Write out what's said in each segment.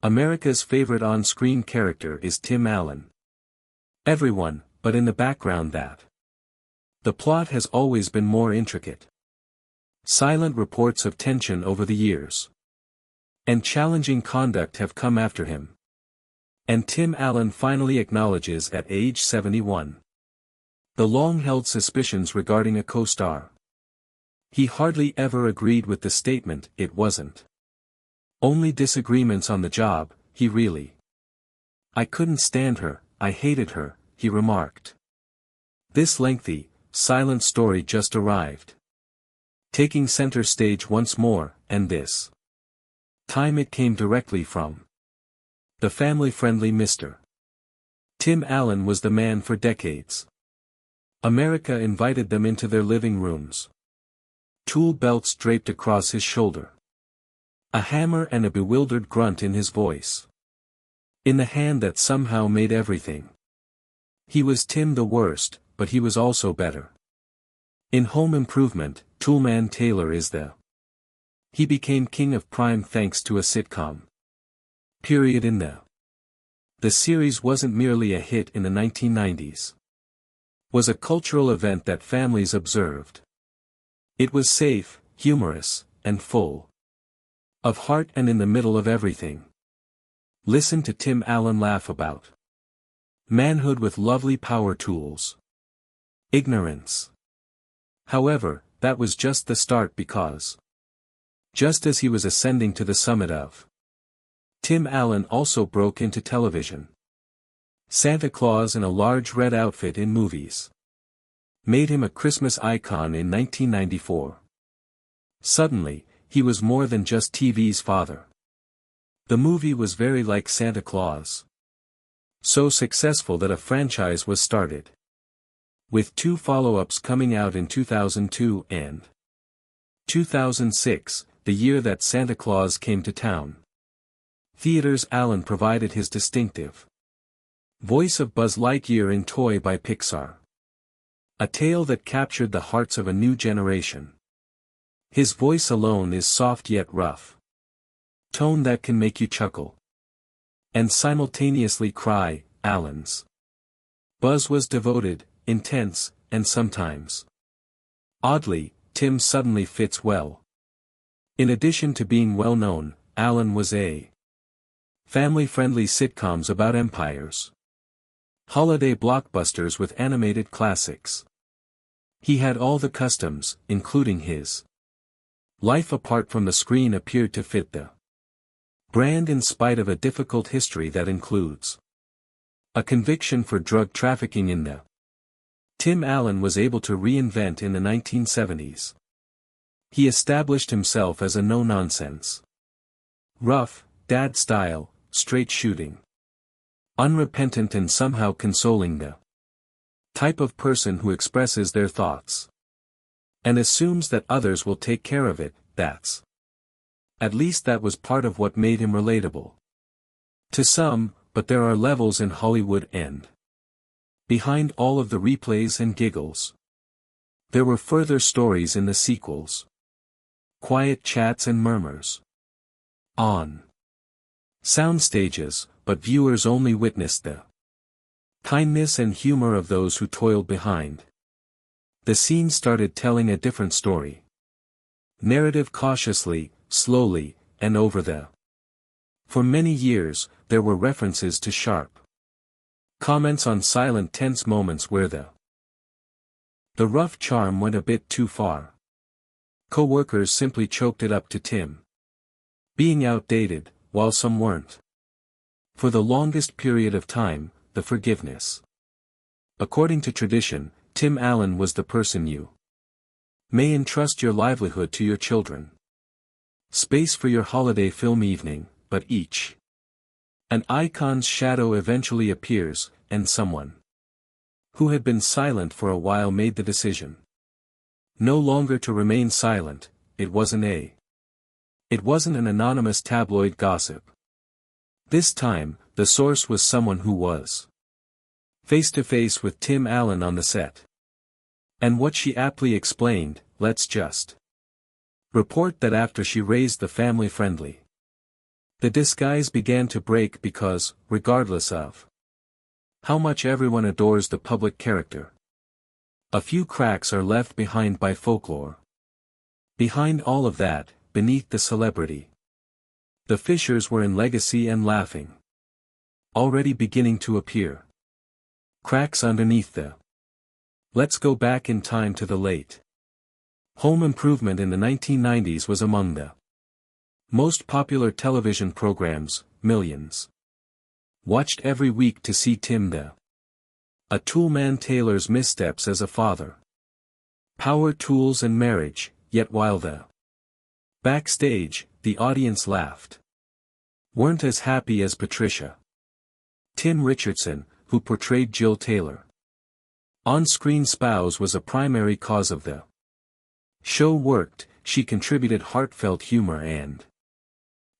America's favorite on-screen character is Tim Allen. Everyone, but in the background that. The plot has always been more intricate. Silent reports of tension over the years. And challenging conduct have come after him. And Tim Allen finally acknowledges at age 71. The long-held suspicions regarding a co-star. He hardly ever agreed with the statement, it wasn't. Only disagreements on the job, he really. I couldn't stand her, I hated her, he remarked. This lengthy, silent story just arrived. Taking center stage once more, and this time it came directly from the family-friendly Mr. Tim Allen was the man for decades. America invited them into their living rooms. Tool belts draped across his shoulder. A hammer and a bewildered grunt in his voice. In the hand that somehow made everything. He was Tim the worst, but he was also better. In Home Improvement, Toolman Taylor is the. He became king of prime thanks to a sitcom. Period. In the series wasn't merely a hit in the 1990s. Was a cultural event that families observed. It was safe, humorous, and full of heart and in the middle of everything. Listen to Tim Allen laugh about manhood with lovely power tools. Ignorance. However, that was just the start because just as he was ascending to the summit of Tim Allen also broke into television. Santa Claus in a large red outfit in movies made him a Christmas icon in 1994. Suddenly, he was more than just TV's father. The movie was very like Santa Claus. So successful that a franchise was started. With 2 follow-ups coming out in 2002 and 2006, the year that Santa Claus came to town. Theaters. Allen provided his distinctive voice of Buzz Lightyear in Toy by Pixar. A tale that captured the hearts of a new generation. His voice alone is soft yet rough. Tone that can make you chuckle. And simultaneously cry. Allen's Buzz was devoted, intense, and sometimes oddly, Tim suddenly fits well. In addition to being well known, Allen was a family-friendly sitcoms about empires. Holiday blockbusters with animated classics. He had all the customs, including his life apart from the screen appeared to fit the brand in spite of a difficult history that includes a conviction for drug trafficking in the Tim Allen was able to reinvent in the 1970s. He established himself as a no-nonsense, rough, dad style, straight shooting, unrepentant and somehow consoling the type of person who expresses their thoughts and assumes that others will take care of it. At least that was part of what made him relatable to some, but there are levels in Hollywood and behind all of the replays and giggles. There were further stories in the sequels. Quiet chats and murmurs on sound stages, but viewers only witnessed the kindness and humor of those who toiled behind. The scene started telling a different story. Narrative cautiously, slowly, and over the. For many years, there were references to sharp comments on silent tense moments where the rough charm went a bit too far. Co-workers simply choked it up to Tim being outdated, while some weren't. For the longest period of time, the forgiveness. According to tradition, Tim Allen was the person you may entrust your livelihood to your children. Space for your holiday film evening, but each an icon's shadow eventually appears, and someone who had been silent for a while made the decision. No longer to remain silent. It wasn't an anonymous tabloid gossip. This time, the source was someone who was face to face with Tim Allen on the set. And what she aptly explained, let's just report that after she raised the family-friendly The disguise began to break because, regardless of how much everyone adores the public character, a few cracks are left behind by folklore. Behind all of that, beneath the celebrity, the fissures were in legacy and laughing. Already beginning to appear. Cracks underneath the. Let's go back in time to the late. Home Improvement in the 1990s was among the most popular television programs. Millions watched every week to see Tim the a toolman Taylor's missteps as a father. Power tools and marriage, yet while the backstage, the audience laughed. Weren't as happy as Patricia. Tim Richardson, who portrayed Jill Taylor. On-screen spouse was a primary cause of the show worked. She contributed heartfelt humor and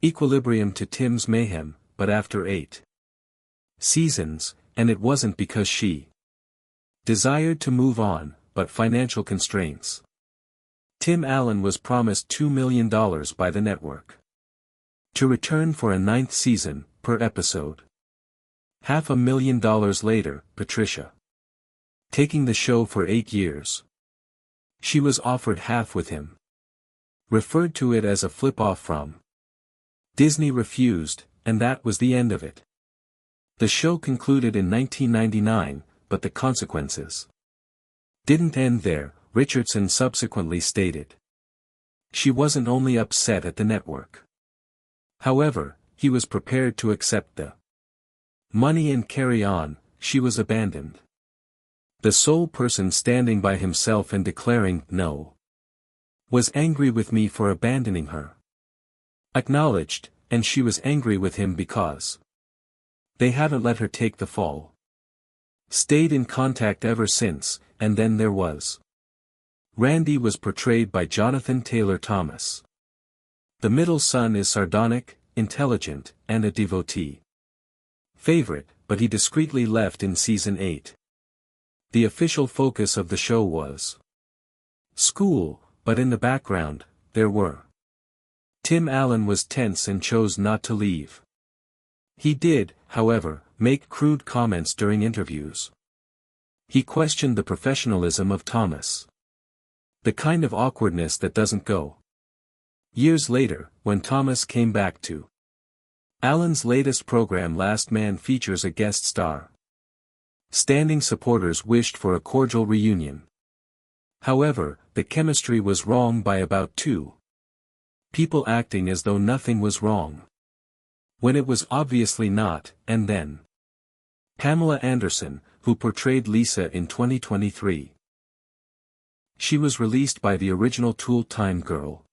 equilibrium to Tim's mayhem, but after 8 seasons, and it wasn't because she desired to move on, but financial constraints. Tim Allen was promised $2 million by the network to return for a 9th season, per episode. $500,000 later, Patricia taking the show for 8 years. She was offered half with him. Referred to it as a flip-off from Disney refused, and that was the end of it. The show concluded in 1999, but the consequences didn't end there, Richardson subsequently stated. She wasn't only upset at the network. However, he was prepared to accept the money and carry on. She was abandoned. The sole person standing by himself and declaring no was angry with me for abandoning her. Acknowledged, and she was angry with him because they hadn't let her take the fall. Stayed in contact ever since, and then there was Randy was portrayed by Jonathan Taylor Thomas. The middle son is sardonic, intelligent, and a devotee favorite, but he discreetly left in season 8. The official focus of the show was school, but in the background, there were. Tim Allen was tense and chose not to leave. He did, however, make crude comments during interviews. He questioned the professionalism of Thomas. The kind of awkwardness that doesn't go. Years later, when Thomas came back to Allen's latest program Last Man features a guest star. Standing supporters wished for a cordial reunion. However, the chemistry was wrong by about 2 people acting as though nothing was wrong, when it was obviously not, and then Pamela Anderson, who portrayed Lisa in 2023. She was released by the original Tool Time Girl.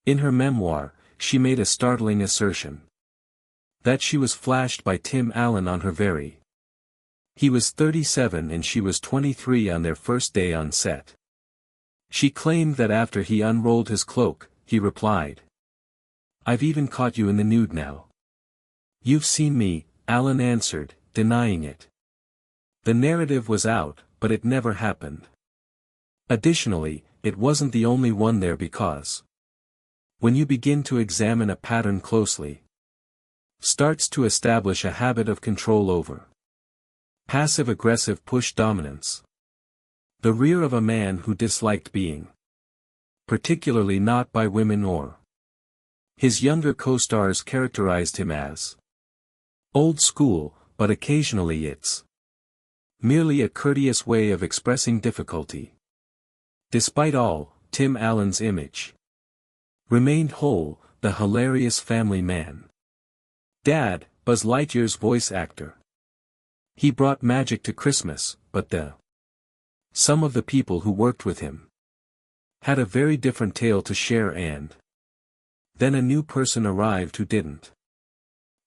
In her memoir, she made a startling assertion. That she was flashed by Tim Allen on her very. He was 37 and she was 23 on their first day on set. She claimed that after he unrolled his cloak, he replied, "I've even caught you in the nude now." "You've seen me," Allen answered, denying it. The narrative was out, but it never happened. Additionally, it wasn't the only one there because when you begin to examine a pattern closely, starts to establish a habit of control over passive-aggressive push dominance. The rear of a man who disliked being particularly not by women or his younger co-stars characterized him as old school, but occasionally it's merely a courteous way of expressing difficulty. Despite all, Tim Allen's image remained whole, the hilarious family man. Dad, Buzz Lightyear's voice actor. He brought magic to Christmas, but some of the people who worked with him had a very different tale to share, and then a new person arrived who didn't.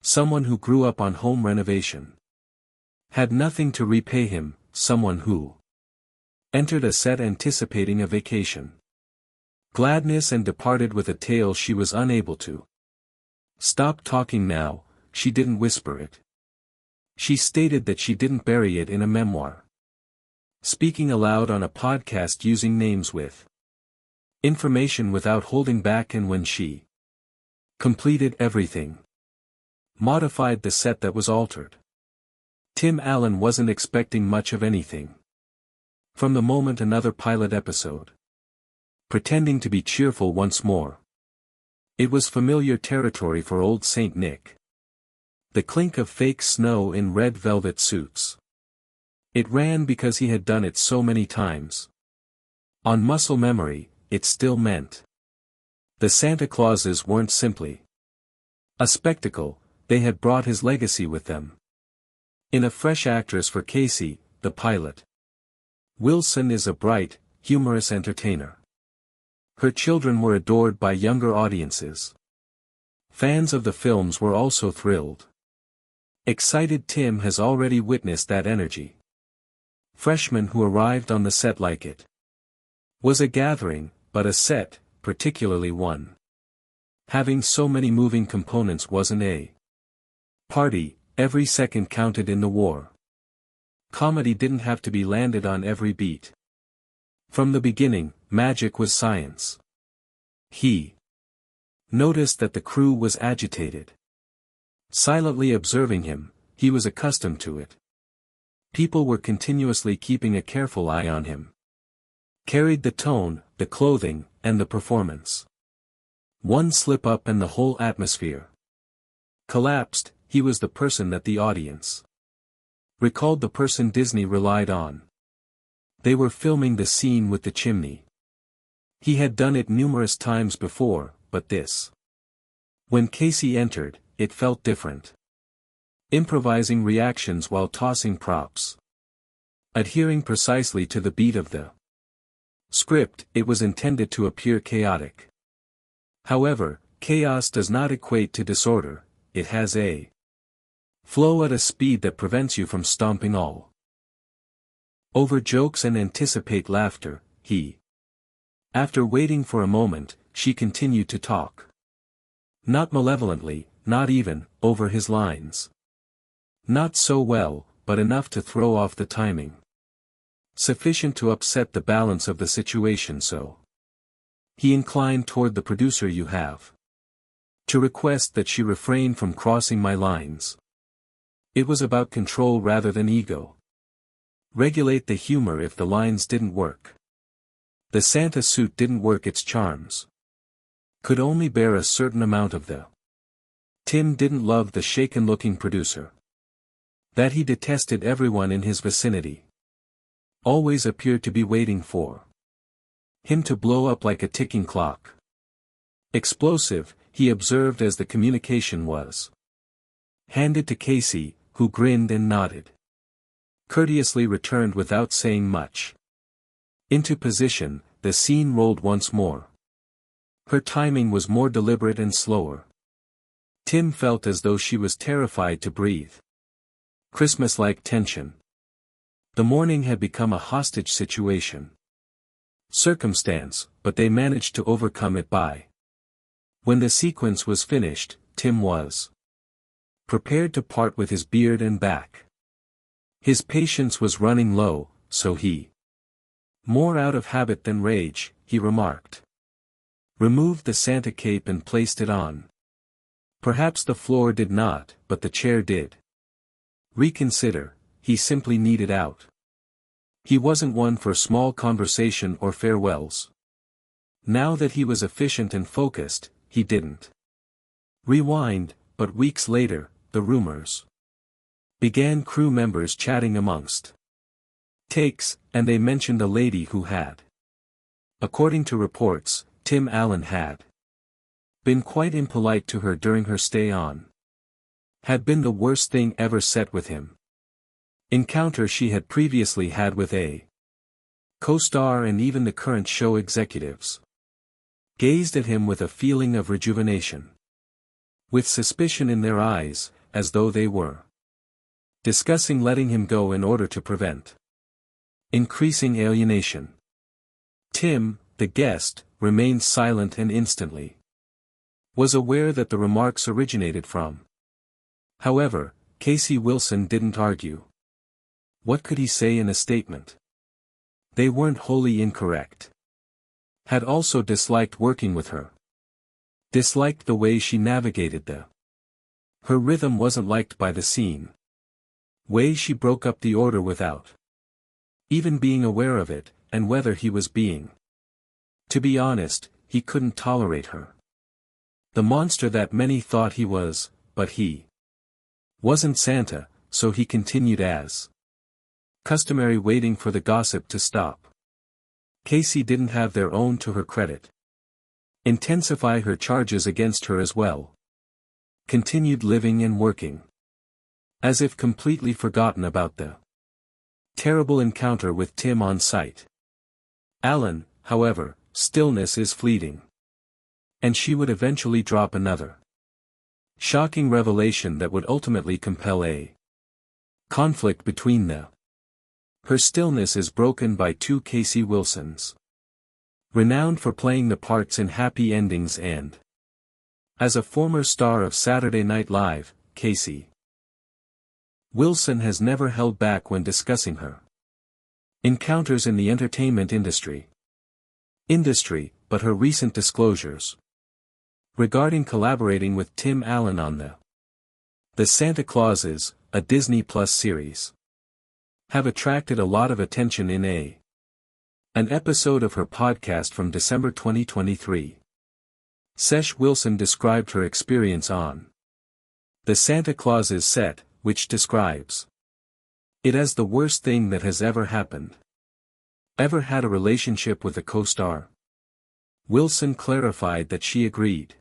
Someone who grew up on home renovation. Had nothing to repay him, someone who entered a set anticipating a vacation. Gladness and departed with a tale she was unable to stop talking now. She didn't whisper it. She stated that she didn't bury it in a memoir. Speaking aloud on a podcast using names with information without holding back, and when she completed everything, Modified the set that was altered. Tim Allen wasn't expecting much of anything. From the moment another pilot episode. Pretending to be cheerful once more. It was familiar territory for old Saint Nick. The clink of fake snow in red velvet suits. It ran because he had done it so many times. On muscle memory, it still meant. The Santa Clauses weren't simply a spectacle, they had brought his legacy with them. In a fresh actress for Casey, the pilot. Wilson is a bright, humorous entertainer. Her children were adored by younger audiences. Fans of the films were also thrilled. Excited Tim has already witnessed that energy. Freshmen who arrived on the set like it. Was a gathering, but a set, particularly one. Having so many moving components wasn't a party, every second counted in the war. Comedy didn't have to be landed on every beat. From the beginning, magic was science. He noticed that the crew was agitated. Silently observing him, he was accustomed to it. People were continuously keeping a careful eye on him. Carried the tone, the clothing, and the performance. One slip up and the whole atmosphere collapsed. He was the person that the audience recalled, the person Disney relied on. They were filming the scene with the chimney. He had done it numerous times before, but this. When Casey entered, it felt different. Improvising reactions while tossing props. Adhering precisely to the beat of the script, it was intended to appear chaotic. However, chaos does not equate to disorder, it has a flow at a speed that prevents you from stomping all over jokes and anticipate laughter. After waiting for a moment, she continued to talk. Not malevolently, not even, over his lines. Not so well, but enough to throw off the timing. Sufficient to upset the balance of the situation, so he inclined toward the producer. You have to request that she refrain from crossing my lines. It was about control rather than ego. Regulate the humor if the lines didn't work. The Santa suit didn't work its charms. Could only bear a certain amount of the. Tim didn't love the shaken-looking producer. That he detested everyone in his vicinity. Always appeared to be waiting for him to blow up like a ticking clock. Explosive, he observed as the communication was handed to Casey, who grinned and nodded. Courteously returned without saying much. Into position, the scene rolled once more. Her timing was more deliberate and slower. Tim felt as though she was terrified to breathe. Christmas-like tension. The morning had become a hostage situation. Circumstance, but they managed to overcome it by. When the sequence was finished, Tim was prepared to part with his beard and back. His patience was running low, so he, more out of habit than rage, he remarked. Removed the Santa cape and placed it on. Perhaps the floor did not, but the chair did. Reconsider, he simply needed out. He wasn't one for small conversation or farewells. Now that he was efficient and focused, he didn't rewind, but weeks later, the rumors began, crew members chatting amongst takes, and they mentioned a lady who had. According to reports, Tim Allen had been quite impolite to her during her stay on. Had been the worst thing ever set with him. Encounter she had previously had with a CoStar and even the current show executives. Gazed at him with a feeling of rejuvenation. With suspicion in their eyes, as though they were discussing letting him go in order to prevent increasing alienation. Tim, the guest, remained silent and instantly was aware that the remarks originated from. However, Casey Wilson didn't argue. What could he say in a statement? They weren't wholly incorrect. Had also disliked working with her. Disliked the way she navigated the Her rhythm wasn't liked by the scene. Way she broke up the order without even being aware of it, and whether he was being. To be honest, he couldn't tolerate her. The monster that many thought he was, but he wasn't Santa, so he continued as customary, waiting for the gossip to stop. Casey didn't have their own, to her credit, intensify her charges against her as well. Continued living and working as if completely forgotten about the terrible encounter with Tim on site. Alan, however, stillness is fleeting. And she would eventually drop another shocking revelation that would ultimately compel a conflict between them. Her stillness is broken by two Casey Wilsons, renowned for playing the parts in happy endings and as a former star of Saturday Night Live, Casey Wilson has never held back when discussing her encounters in the entertainment industry, but her recent disclosures regarding collaborating with Tim Allen on the Santa Clauses, a Disney Plus series, have attracted a lot of attention in an episode of her podcast from December 2023. Sesh Wilson described her experience on the Santa Clauses set, which describes it as the worst thing that has ever happened. Ever had a relationship with a co-star? Wilson clarified that she agreed.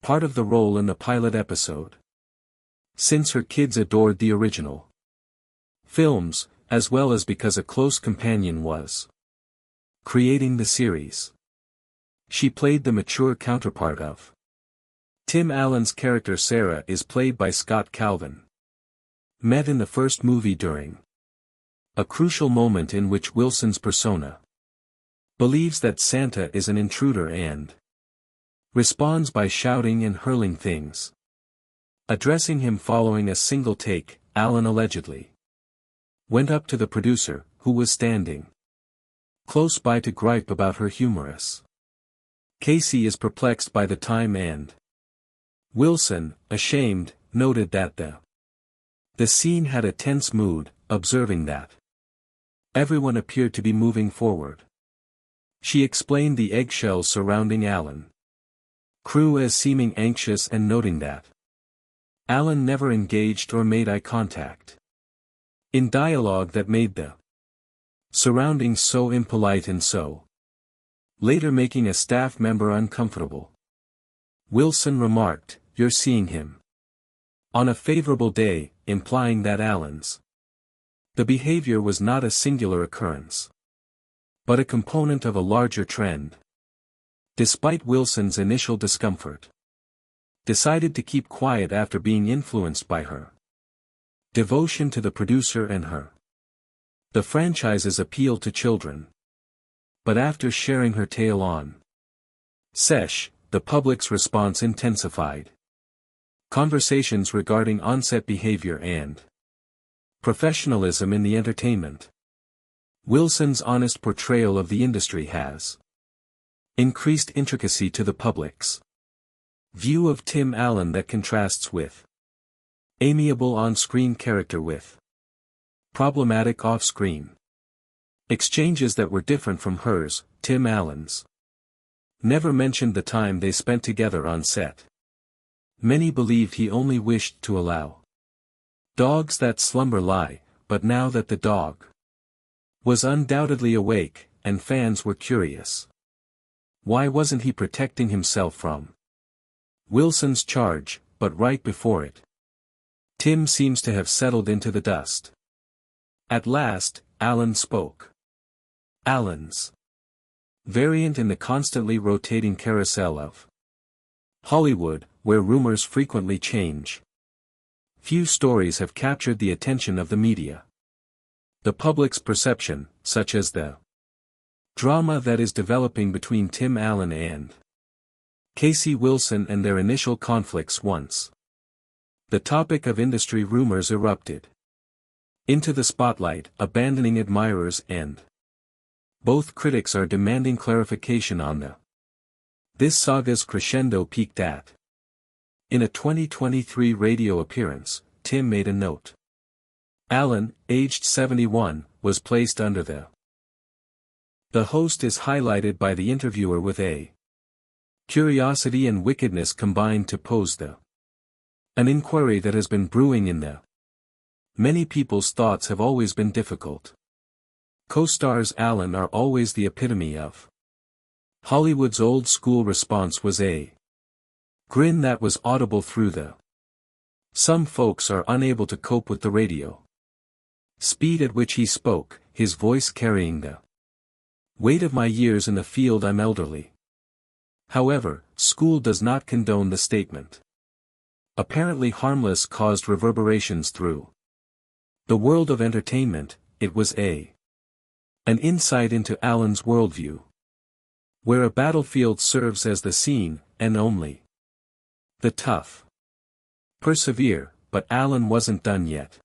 Part of the role in the pilot episode, since her kids adored the original films, as well as because a close companion was creating the series. She played the mature counterpart of Tim Allen's character. Sarah is played by Scott Calvin. Met in the first movie during a crucial moment in which Wilson's persona believes that Santa is an intruder and responds by shouting and hurling things, addressing him. Following a single take, Allen allegedly went up to the producer, who was standing close by, to gripe about her humorous. Casey is perplexed by the time, and Wilson, ashamed, noted that the scene had a tense mood, observing that everyone appeared to be moving forward. She explained the eggshells surrounding Allen crew as seeming anxious, and noting that Allen never engaged or made eye contact in dialogue that made the surroundings so impolite, and so later making a staff member uncomfortable. Wilson remarked, "You're seeing him on a favorable day," implying that Allen's the behavior was not a singular occurrence, but a component of a larger trend. Despite Wilson's initial discomfort, decided to keep quiet after being influenced by her devotion to the producer and the franchise's appeal to children. But after sharing her tale on Sesh, the public's response intensified. Conversations regarding on-set behavior and professionalism in the entertainment. Wilson's honest portrayal of the industry has increased intricacy to the public's view of Tim Allen that contrasts with amiable on-screen character with problematic off-screen exchanges that were different from hers. Tim Allen's never mentioned the time they spent together on set. Many believed he only wished to allow dogs that slumber lie, but now that the dog was undoubtedly awake, and fans were curious, why wasn't he protecting himself from Wilson's charge? But right before it, Tim seems to have settled into the dust. At last, Allen spoke. Allen's variant in the constantly rotating carousel of Hollywood, where rumors frequently change. Few stories have captured the attention of the media. The public's perception, such as the drama that is developing between Tim Allen and Casey Wilson and their initial conflicts once the topic of industry rumors erupted into the spotlight, abandoning admirers, and both critics are demanding clarification on this saga's crescendo peaked at In a 2023 radio appearance, Tim made a note. Alan, aged 71, was placed under the host is highlighted by the interviewer with a curiosity and wickedness combined to pose an inquiry that has been brewing in many people's thoughts have always been difficult. CoStar's Alan are always the epitome of Hollywood's old school response was a grin that was audible through some folks are unable to cope with the radio speed at which he spoke, his voice carrying the weight of my years in the field. I'm elderly. However, school does not condone the statement. Apparently harmless caused reverberations through the world of entertainment. It was an insight into Alan's worldview, where a battlefield serves as the scene, and only the tough persevere. But Alan wasn't done yet.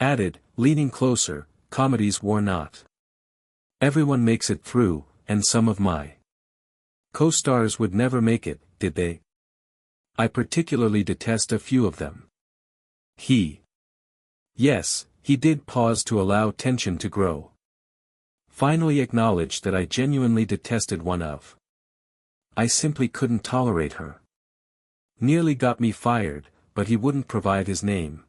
Added, leaning closer, comedies war not. Everyone makes it through, and some of my co-stars would never make it, did they? I particularly detest a few of them. Yes, he did pause to allow tension to grow. Finally acknowledged that I genuinely detested one of. I simply couldn't tolerate her. Nearly got me fired, but he wouldn't provide his names,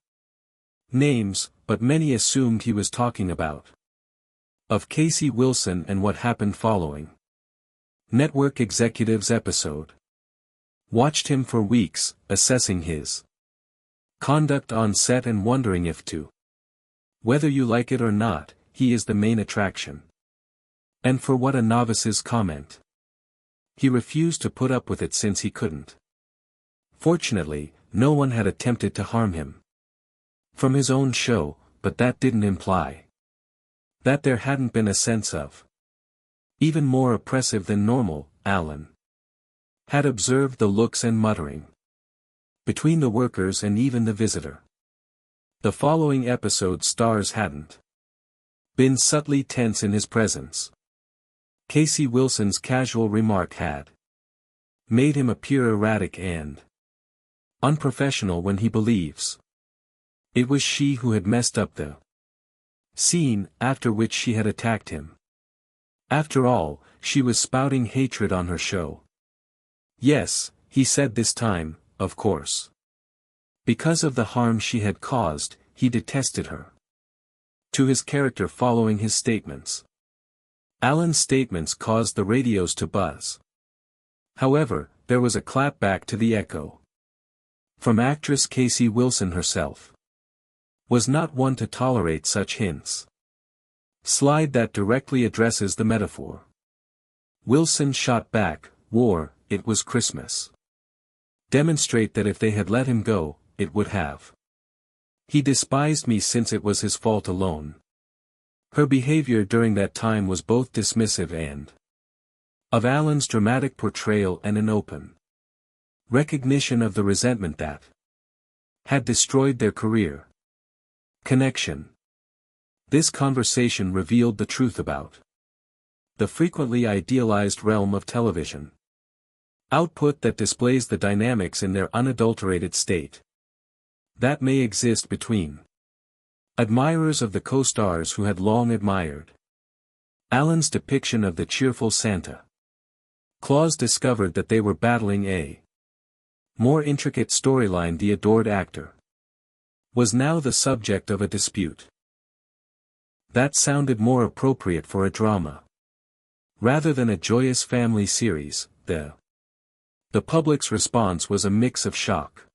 but many assumed he was talking about of Casey Wilson and what happened following network executives episode. Watched him for weeks, assessing his conduct on set and wondering if whether you like it or not, he is the main attraction. And for what a novice's comment. He refused to put up with it since he couldn't. Fortunately, no one had attempted to harm him from his own show, but that didn't imply that there hadn't been a sense of even more oppressive than normal. Alan had observed the looks and muttering between the workers and even the visitor. The following episode stars hadn't been subtly tense in his presence. Casey Wilson's casual remark had made him appear erratic and unprofessional when he believes it was she who had messed up the scene, after which she had attacked him. After all, she was spouting hatred on her show. Yes, he said this time, of course. Because of the harm she had caused, he detested her. To his character following his statements. Alan's statements caused the radios to buzz. However, there was a clapback to the echo. From actress Casey Wilson herself. Was not one to tolerate such hints. Slide that directly addresses the metaphor. Wilson shot back, war, it was Christmas. Demonstrate that if they had let him go, it would have. He despised me since it was his fault alone. Her behavior during that time was both dismissive and of Alan's dramatic portrayal and an open recognition of the resentment that had destroyed their career. Connection. This conversation revealed the truth about the frequently idealized realm of television. Output that displays the dynamics in their unadulterated state. That may exist between admirers of the co-stars who had long admired Alan's depiction of the cheerful Santa Claus discovered that they were battling a more intricate storyline. The adored actor was now the subject of a dispute that sounded more appropriate for a drama rather than a joyous family series. The public's response was a mix of shock,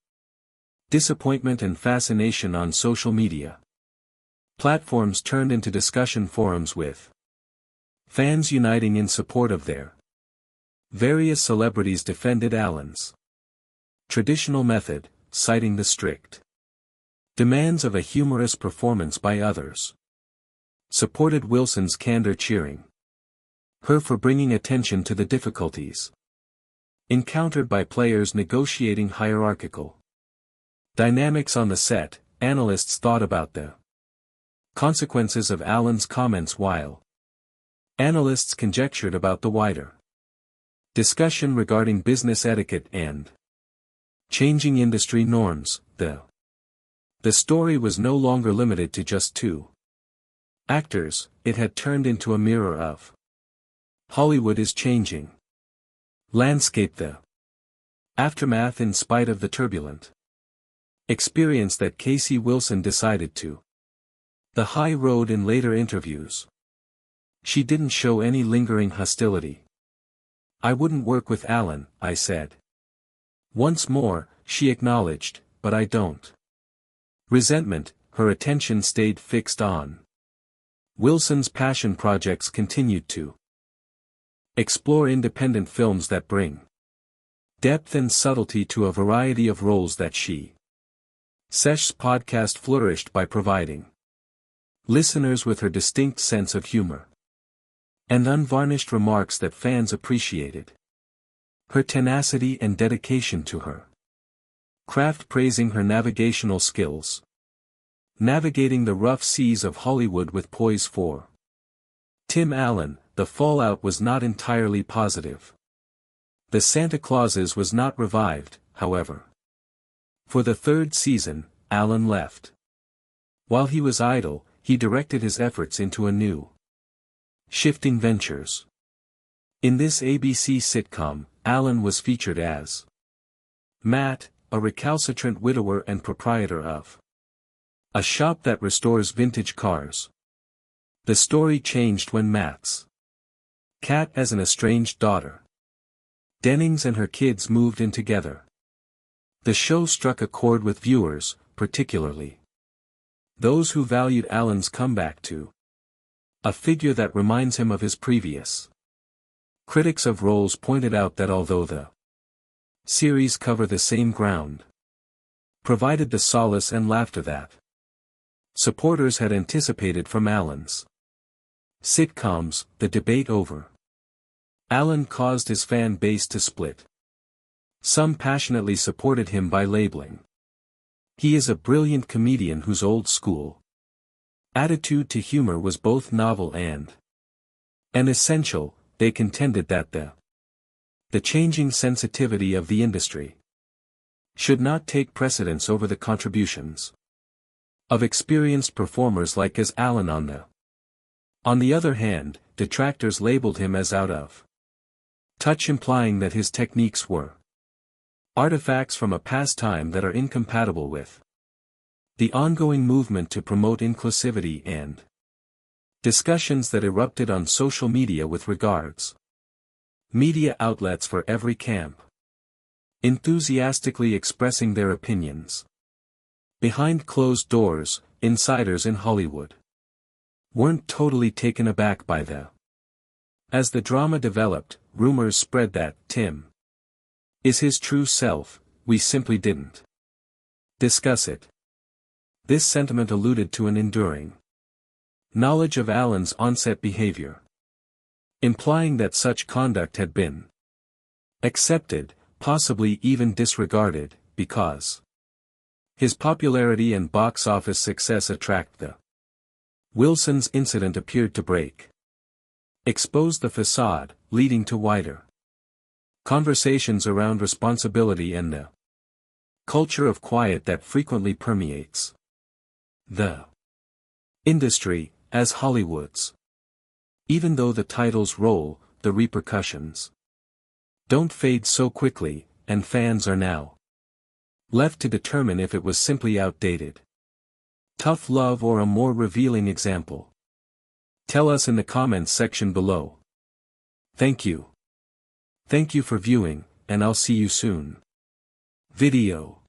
disappointment and fascination on social media. Platforms turned into discussion forums with fans uniting in support of their various celebrities defended Alan's traditional method, citing the strict demands of a humorous performance by others. Supported Wilson's candor, cheering her for bringing attention to the difficulties encountered by players negotiating hierarchical dynamics on the set. Analysts thought about the consequences of Alan's comments, while analysts conjectured about the wider discussion regarding business etiquette and Changing industry norms. The story was no longer limited to just two actors, it had turned into a mirror of Hollywood is changing. Landscape. The aftermath. In spite of the turbulent experience that Casey Wilson decided to the high road in later interviews, she didn't show any lingering hostility. "I wouldn't work with Alan," I said. Once more, she acknowledged, "but I don't." Resentment, her attention stayed fixed on Wilson's passion projects continued to explore independent films that bring depth and subtlety to a variety of roles that she Sesh's podcast flourished by providing listeners with her distinct sense of humor and unvarnished remarks that fans appreciated. Her tenacity and dedication to her craft, praising her navigational skills, navigating the rough seas of Hollywood with poise. For Tim Allen, the fallout was not entirely positive. The Santa Clauses was not revived, however. For the third season, Allen left. While he was idle, he directed his efforts into a new, shifting ventures. In this ABC sitcom, Allen was featured as Matt, a recalcitrant widower and proprietor of a shop that restores vintage cars. The story changed when Matt's Kat, as an estranged daughter, Dennings, and her kids moved in together. The show struck a chord with viewers, particularly those who valued Allen's comeback to a figure that reminds him of his previous. Critics of roles pointed out that although the series covered the same ground, provided the solace and laughter that supporters had anticipated from Allen's sitcoms, the debate over Allen caused his fan base to split. Some passionately supported him by labeling he is a brilliant comedian whose old-school attitude to humor was both novel and essential. They contended that the changing sensitivity of the industry should not take precedence over the contributions of experienced performers like as Allen. On the other hand, detractors labeled him as out of touch, implying that his techniques were artifacts from a past time that are incompatible with the ongoing movement to promote inclusivity and discussions that erupted on social media with regards media outlets for every camp enthusiastically expressing their opinions. Behind closed doors, insiders in Hollywood weren't totally taken aback by as the drama developed, rumors spread that Tim is his true self. We simply didn't discuss it. This sentiment alluded to an enduring knowledge of Allen's on-set behavior, implying that such conduct had been accepted, possibly even disregarded, because his popularity and box office success attract the Wilson's incident appeared to expose the facade, leading to wider conversations around responsibility and the culture of quiet that frequently permeates the industry, as Hollywood's. Even though the titles roll, the repercussions don't fade so quickly, and fans are now left to determine if it was simply outdated tough love or a more revealing example. Tell us in the comments section below. Thank you. Thank you for viewing, and I'll see you soon. Video.